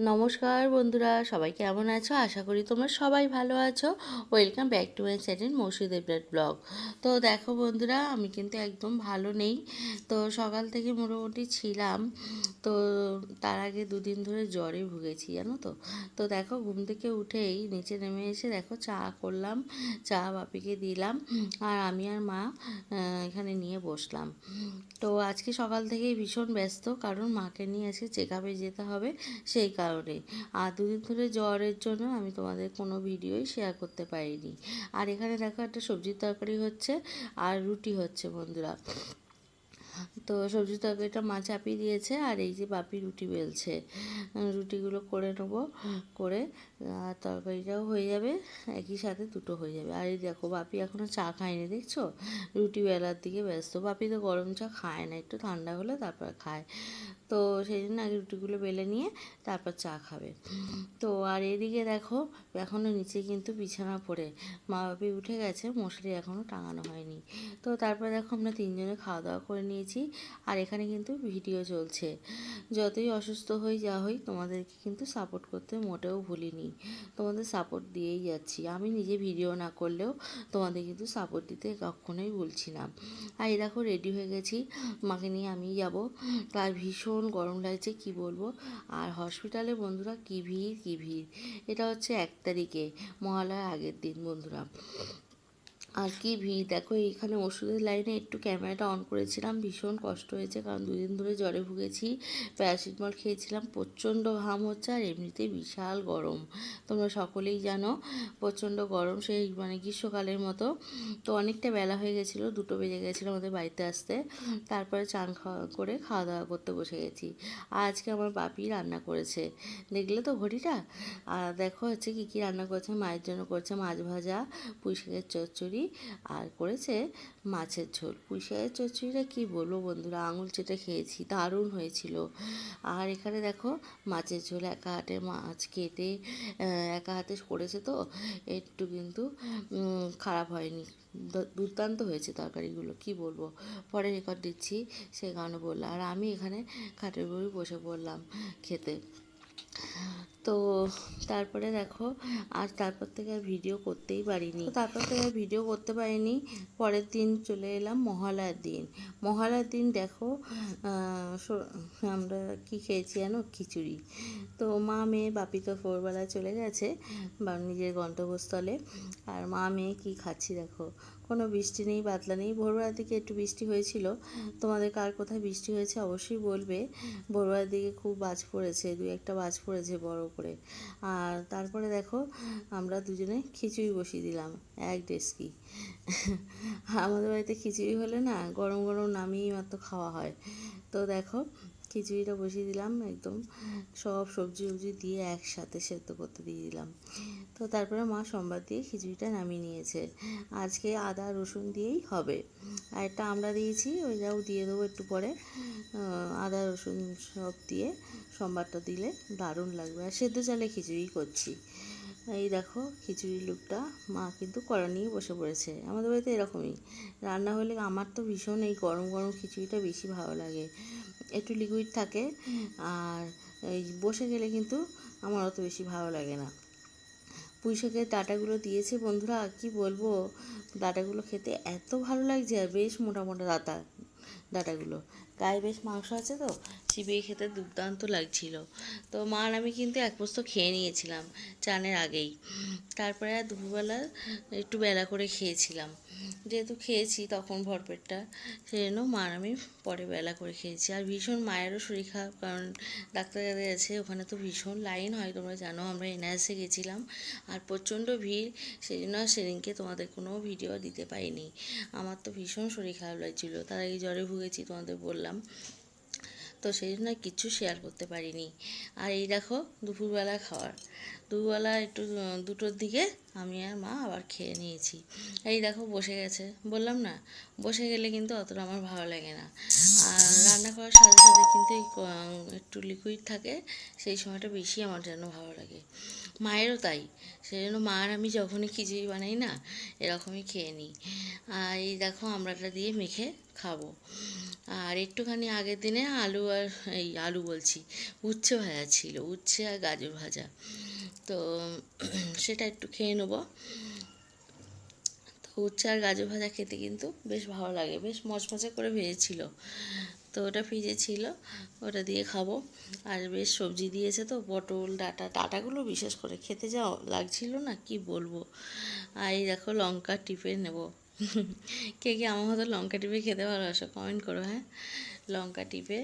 নমস্কার বন্ধুরা, সবাই কেমন আছো? আশা করি তোমরা সবাই ভালো আছো। Welcome back to my channel Mousumi Debnath blog. তো দেখো বন্ধুরা, আমি কিন্তু একদম ভালো নেই। তো সকাল থেকে মোটামুটি ছিলাম। তো তার আগে দুদিন ধরে জ্বরে ভুগেছি, জানো তো। তো দেখো, ঘুম থেকে উঠেই নিচে নেমে এসে দেখো চা করলাম, চা বাপিকে দিলাম, আর আমি আর মা এখানে নিয়ে বসলাম। তো আজকে সকাল থেকেই ভীষণ ব্যস্ত, কারণ মাকে নিয়ে আজকে চেক আপে যেতে হবে, সেই কারণে। আর দুদিন ধরে জ্বরের জন্য আমি তোমাদের কোনো ভিডিওই শেয়ার করতে পারিনি। আর এখানে দেখো একটা সবজির তরকারি হচ্ছে আর রুটি হচ্ছে বন্ধুরা। তো সবজির তরকারিটা মা চাপিয়ে দিয়েছে, আর এই যে বাপি রুটি বেলছে। রুটিগুলো করে নেবো, করে আর তরকারিটাও হয়ে যাবে, একই সাথে দুটো হয়ে যাবে। আর এই দেখো, বাপি এখনও চা খায়নি, দেখছো? রুটি বেলার দিকে ব্যস্ত। বাপি তো গরম চা খায় না, একটু ঠান্ডা হলে তারপর খায়। তো সেই জন্য আগে রুটিগুলো বেলে নিয়ে তারপর চা খাবে। তো আর এদিকে দেখো, এখনও নিচে কিন্তু বিছানা পড়ে, মা বাপি উঠে গেছে, মশারি এখনও টাঙানো হয়নি। তো তারপরে দেখো, আমরা তিনজনে খাওয়া দাওয়া করে নিয়েছি, আর এখানে কিন্তু ভিডিও চলছে। যতই অসুস্থ হই যা হই, তোমাদেরকে কিন্তু সাপোর্ট করতে মোটেও ভুলিনি। তোমাদের সাপোর্ট দিয়েই যাচ্ছি, আমি নিজে ভিডিও না করলেও তোমাদের কিন্তু সাপোর্ট দিতে কখনোই ভুলছি না। আর এই দেখো, রেডি হয়ে গেছি, মাকে নিয়ে আমি যাব। তার ভীষণ গরম লাগছে, কি বলবো। আর হসপিটালে বন্ধুরা কী ভিড় কী ভিড়। এটা হচ্ছে 1 তারিখে, মহালয়ার আগের দিন বন্ধুরা। আর কি ভিড় দেখো, এইখানে ওষুধের লাইনে একটু ক্যামেরাটা অন করেছিলাম, ভীষণ কষ্ট হয়েছে, কারণ দুদিন ধরে জ্বরে ভুগেছি। প্যারাসিটামল খেয়েছিলাম, প্রচণ্ড ঘাম হচ্ছে, আর এমনিতেই বিশাল গরম। তোমরা সকলেই জানো, প্রচণ্ড গরম, সেই মানে গ্রীষ্মকালের মতো। তো অনেকটা বেলা হয়ে গেছিলো, 2টো বেজে গেছিলো আমাদের বাড়িতে আসতে। তারপরে চান করে খাওয়া দাওয়া করতে বসে গেছি। আর আজকে আমার বাপি রান্না করেছে, দেখলে তো ঘড়িটা। আর দেখো হচ্ছে কী কী রান্না করেছে। মায়ের জন্য করেছে মাছ ভাজা, পুঁই শাকের চচ্চড়ি, আর করেছে মাছের ঝোল। পুঁই শাকের চচ্চড়িটা কী বলবো বন্ধুরা, আঙুল চেটে খেয়েছি, দারুণ হয়েছিল। আর এখানে দেখো মাছের ঝোল, একা হাতে মাছ কেটে একা হাতে করেছে, তো একটু কিন্তু খারাপ হয়নি, দুর্দান্ত হয়েছে তরকারিগুলো, কি বলবো। পরে রেকর্ড দিচ্ছি, সে কারণে বললাম। আর আমি এখানে খাটের উপরে বসে পড়লাম খেতে। তো তারপরে দেখো, আর তারপর থেকে আর ভিডিও করতেই পারিনি, পরের দিন চলে এলাম মহালয়ার দিন। মহালয়ার দিন দেখো, আমরা কি খেয়েছি জানো? খিচুড়ি। তো মা মেয়ে, বাপি তো ভোরবেলায় চলে গেছে বা নিজের গন্তব্যস্থলে, আর মা মেয়ে কি খাচ্ছি দেখো। কোনো বৃষ্টি নেই, বাদলা নেই। ভোরবেলার দিকে একটু বৃষ্টি হয়েছিল, তোমাদের কার কোথায় বৃষ্টি হয়েছে অবশ্যই বলবে। ভোরবেলার দিকে খুব বাজ পড়েছে, 2-1টা বাজ পড়েছে বড় করে। আর তারপরে দেখো, আমরা দুজনে খিচুড়ি বসিয়ে দিলাম, এক ডেচকি। আমাদের বাড়িতে খিচুড়ি হলে না, গরম গরম নামিয়েই মাত্র খাওয়া হয়। তো দেখো, খিচুড়িটা বসিয়ে দিলাম, একদম সব সবজি টবজি দিয়ে একসাথে সেদ্ধ করতে দিয়ে দিলাম। তো তারপরে মা সোমবার দিয়ে খিচুড়িটা নামিয়ে নিয়েছে। আজকে আদা রসুন দিয়েই হবে। আর একটা আমরা দিয়েছি, ওইটাও দিয়ে দেবো একটু পরে। আদা রসুন সব দিয়ে সোমবারটা দিলে দারুণ লাগবে। আর সেদ্ধ চালে খিচুড়ি করছি। এই দেখো খিচুড়ির লুকটা, মা কিন্তু কড়া নিয়ে বসে পড়েছে। আমাদের বাড়িতে এরকমই রান্না হলে, আমার তো ভীষণ এই গরম গরম খিচুড়িটা বেশি ভালো লাগে, একটু লিকুইড থাকে। আর এই বসে গেলে কিন্তু আমার অত বেশি ভালো লাগে না। পুঁই শাকের ডাঁটাগুলো দিয়েছে বন্ধুরা, কি বলবো, ডাঁটাগুলো খেতে এত ভালো লাগছে, আর বেশ মোটা মোটা ডাঁটাগুলো, গায়ে বেশ মাংস আছে, তো চিবিয়ে খেতে দুর্দান্ত লাগছিল। তো মা আর আমি কিন্তু এক পোস্ত খেয়ে নিয়েছিলাম চানের আগেই। তারপরে আর দুপুরবেলা একটু বেলা করে খেয়েছিলাম, যেহেতু খেয়েছি তখন ভরপেটটা, সেই জন্য মা আর আমি পরে বেলা করে খেয়েছি। আর ভীষণ মায়েরও শরীর খারাপ, কারণ ডাক্তার আছে, ওখানে তো ভীষণ লাইন হয়, তোমরা জানো। আমরা এনআরএসে গেছিলাম, আর প্রচণ্ড ভিড়, সেই জন্য সেদিনকে তোমাদের কোনো ভিডিও দিতে পারিনি। আমার তো ভীষণ শরীর খারাপ লাগছিলো, তার আগে জ্বরে ভুগেছি তোমাদের বললাম, তো সেই জন্য কিচ্ছু শেয়ার করতে পারিনি। আর এই দেখো দুপুরবেলা খাওয়ার, দুপুরবেলা একটু 2টোর দিকে আমি আর মা আবার খেয়ে নিয়েছি। এই দেখো বসে গেছে, বললাম না, বসে গেলে কিন্তু অতটা আমার ভালো লাগে না। আর রান্না করার সাথে সাথে কিন্তু একটু লিকুইড থাকে, সেই সময়টা বেশি আমার যেন ভালো লাগে। মায়েরও তাই, সেই জন্য মা আর আমি যখনই খিচুড়ি বানাই না এরকমই খেয়ে নিই। আর এই দেখো আমড়াটা দিয়ে মেখে খাবো। আর একটুখানি আগের দিনে আলু বলছি, উচ্ছে ভাজা ছিল, উচ্ছে আর গাজর ভাজা, তো সেটা একটু খেয়ে নেবো। তো উচ্ছে আর গাজর ভাজা খেতে কিন্তু বেশ ভালো লাগে, বেশ মচমচে করে ভেজেছিল, তো ওটা ফ্রিজে ছিল, ওটা দিয়ে খাবো। আর বেশ সবজি দিয়েছে তো, পটল ডাটাগুলো বিশেষ করে খেতে যা লাগছিল না কি বলবো। আর এই দেখো লঙ্কা টিপে নেব। কে কে আমার মতো লঙ্কা টিপে খেতে ভালোবাসো কমেন্ট করো, হ্যাঁ। লঙ্কা টিপে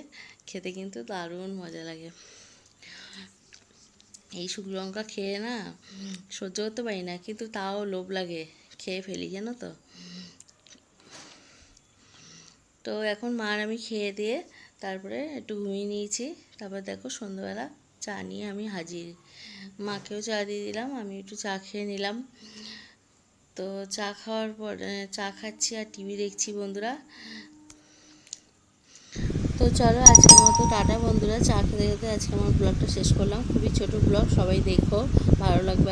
খেতে কিন্তু দারুণ মজা লাগে। এই শুকনো লঙ্কা খেয়ে না সহ্য করতে পারি না, কিন্তু তাও লোভ লাগে, খেয়ে ফেলি জানো তো। তো এখন মা আর আমি খেয়ে দিয়ে তারপরে একটু ঘুমিয়ে নিয়েছি। তারপর দেখো সন্ধ্যাবেলা চা নিয়ে আমি হাজির, মাকেও চা দিয়ে দিলাম, আমি একটু চা খেয়ে নিলাম। তো চা খাওয়ার পর চা খাচ্ছি আর টিভি দেখছি বন্ধুরা। তো চলো আজকের মতো টাটা বন্ধুরা, চা খেতে খেতে আজকে আমার ব্লগটা শেষ করলাম। খুবই ছোট ব্লগ, সবাই দেখো, ভালো লাগবে।